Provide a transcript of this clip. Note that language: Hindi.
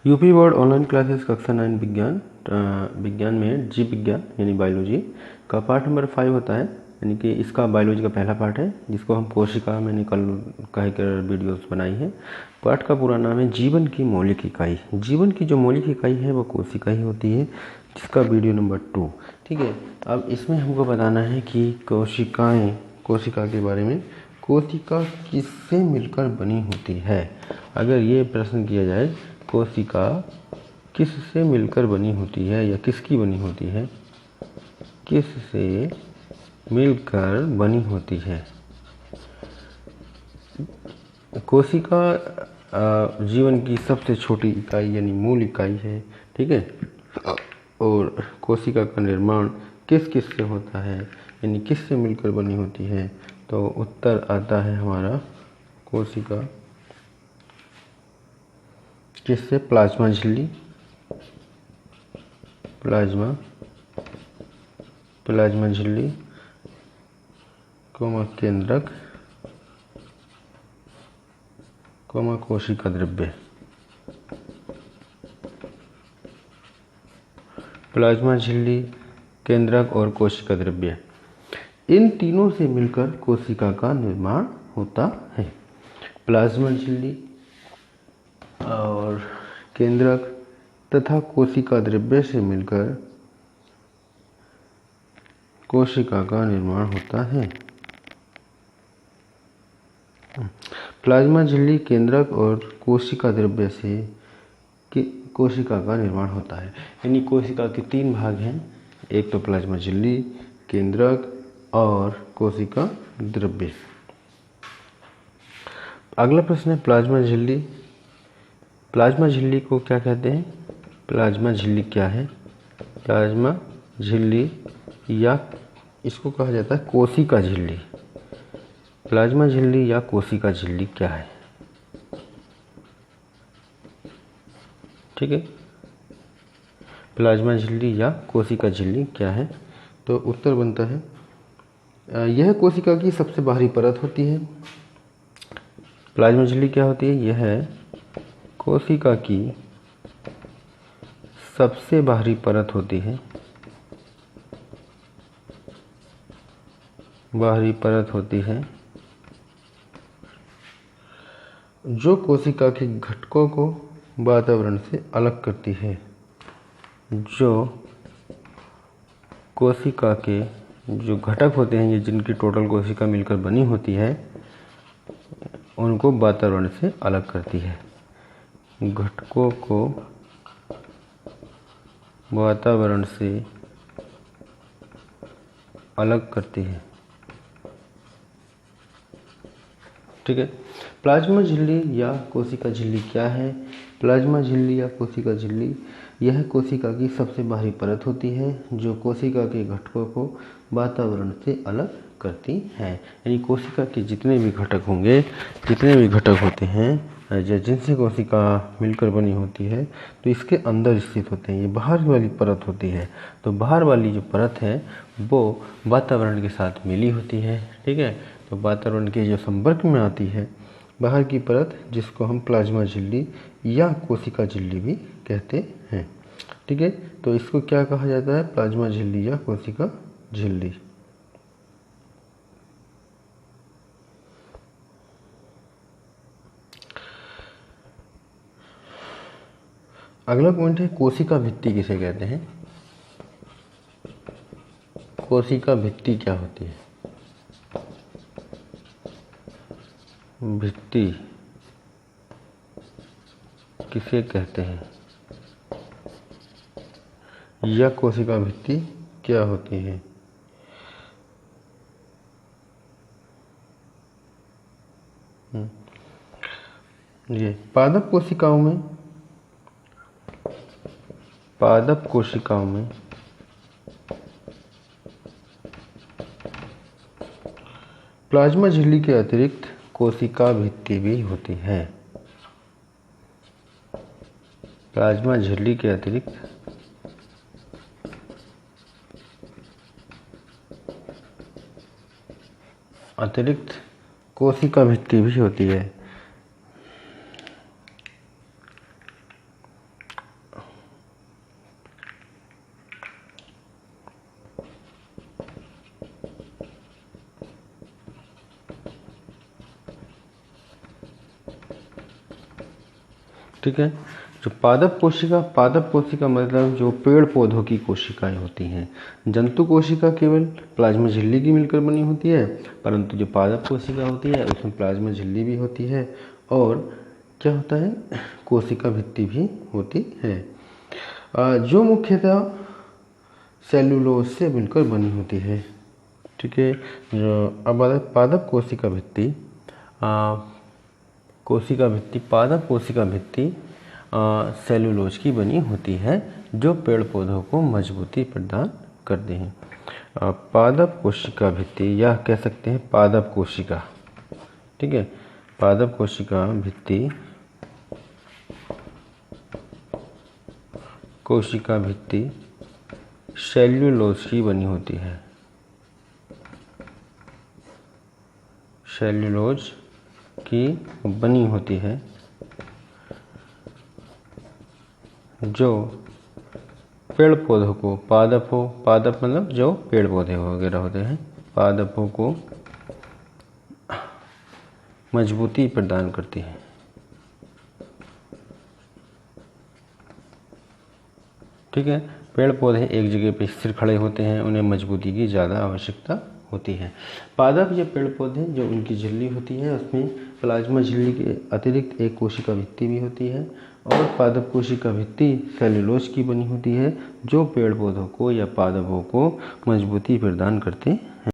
यूपी बोर्ड ऑनलाइन क्लासेस कक्षा 9 विज्ञान में जीव विज्ञान यानी बायोलॉजी का पार्ट नंबर 5 होता है। यानी कि इसका बायोलॉजी का पहला पार्ट है, जिसको हम कोशिका मैंने कल कह कर वीडियोस बनाई है। पार्ट का पूरा नाम है जीवन की मौलिक इकाई। जीवन की जो मौलिक इकाई है वो कोशिका ही होती है, जिसका वीडियो नंबर 2। ठीक है, अब इसमें हमको बताना है कि कोशिका के बारे में, कोशिका किससे मिलकर बनी होती है। अगर ये प्रश्न किया जाए कोशिका किससे मिलकर बनी होती है या किसकी बनी होती है, किससे मिलकर बनी होती है। कोशिका जीवन की सबसे छोटी इकाई यानी मूल इकाई है। ठीक है, और कोशिका का निर्माण किस किस से होता है यानी किससे मिलकर बनी होती है, तो उत्तर आता है हमारा कोशिका किससे, प्लाज्मा झिल्ली, प्लाज्मा झिल्ली, केंद्रक, कोशिका द्रव्य। प्लाज्मा झिल्ली, केंद्रक और कोशिका द्रव्य, इन तीनों से मिलकर कोशिका का निर्माण होता है। प्लाज्मा झिल्ली और केंद्रक तथा कोशिका द्रव्य से मिलकर कोशिका का निर्माण होता है। प्लाज्मा झिल्ली, केंद्रक और कोशिका द्रव्य से कोशिका का निर्माण होता है। यानी कोशिका के 3 भाग हैं, एक तो प्लाज्मा झिल्ली, केंद्रक और कोशिका द्रव्य। अगला प्रश्न है प्लाज्मा झिल्ली। प्लाज्मा झिल्ली को क्या कहते हैं? प्लाज्मा झिल्ली क्या है? प्लाज्मा झिल्ली या इसको कहा जाता है कोशिका झिल्ली। प्लाज्मा झिल्ली या कोशिका झिल्ली क्या है? ठीक है, प्लाज्मा झिल्ली या कोशिका झिल्ली क्या है? तो उत्तर बनता है यह कोशिका की सबसे बाहरी परत होती है। प्लाज्मा झिल्ली क्या होती है? यह कोशिका की सबसे बाहरी परत होती है, बाहरी परत होती है जो कोशिका के घटकों को वातावरण से अलग करती है। जो कोशिका के जो घटक होते हैं, ये जिनकी टोटल कोशिका मिलकर बनी होती है, उनको वातावरण से अलग करती है। घटकों को वातावरण से अलग करती है। ठीक है, प्लाज्मा झिल्ली या कोशिका झिल्ली क्या है? प्लाज्मा झिल्ली या कोशिका झिल्ली यह कोशिका की सबसे बाहरी परत होती है जो कोशिका के घटकों को वातावरण से अलग करती है। यानी कोशिका के जितने भी घटक होंगे, जितने भी घटक होते हैं जिनसे कोशिका मिलकर बनी होती है, तो इसके अंदर स्थित होते हैं। ये बाहर वाली परत होती है, तो बाहर वाली जो परत है वो वातावरण के साथ मिली होती है। ठीक है, तो वातावरण के जो संपर्क में आती है बाहर की परत, जिसको हम प्लाज्मा झिल्ली या कोशिका झिल्ली भी कहते हैं। ठीक है, तो इसको क्या कहा जाता है? प्लाज्मा झिल्ली या कोशिका झिल्ली। अगला पॉइंट है कोशिका भित्ति किसे कहते हैं? कोशिका भित्ति क्या होती है? भित्ति किसे कहते हैं या कोशिका भित्ति क्या होती है? ये पादप कोशिकाओं में प्लाज्मा झिल्ली के अतिरिक्त कोशिका भित्ति भी होती है। प्लाज्मा झिल्ली के अतिरिक्त कोशिका भित्ति भी होती है। ठीक है। जो पादप कोशिका मतलब जो पेड़ पौधों की कोशिकाएं होती हैं। जंतु कोशिका केवल प्लाज्मा झिल्ली की मिलकर बनी होती है, परंतु जो पादप कोशिका होती है उसमें प्लाज्मा झिल्ली भी होती है और क्या होता है, कोशिका भित्ति भी होती है, जो मुख्यतः सेलुलोज से मिलकर बनी होती है। ठीक है। जो अब पादप कोशिका भित्ति पादप कोशिका भित्ति सेलुलोज की बनी होती है, जो पेड़ पौधों को मजबूती प्रदान करते हैं। पादप कोशिका भित्ति या कह सकते हैं पादप कोशिका। ठीक है। पादप कोशिका भित्ति सेल्यूलोज की बनी होती है। सेल्यूलोज की बनी होती है, जो पेड़ पौधों को पादप मतलब जो पेड़ पौधे वगैरह होते हैं, पादपों को मजबूती प्रदान करती है। ठीक है। पेड़ पौधे एक जगह पर स्थिर खड़े होते हैं, उन्हें मजबूती की ज़्यादा आवश्यकता होती है। पादप या पेड़ पौधे जो उनकी झिल्ली होती है उसमें प्लाज्मा झिल्ली के अतिरिक्त एक कोशिका भित्ति भी होती है और पादप कोशिका भित्ति सेलुलोज की बनी होती है, जो पेड़ पौधों को या पादपों को मजबूती प्रदान करते हैं।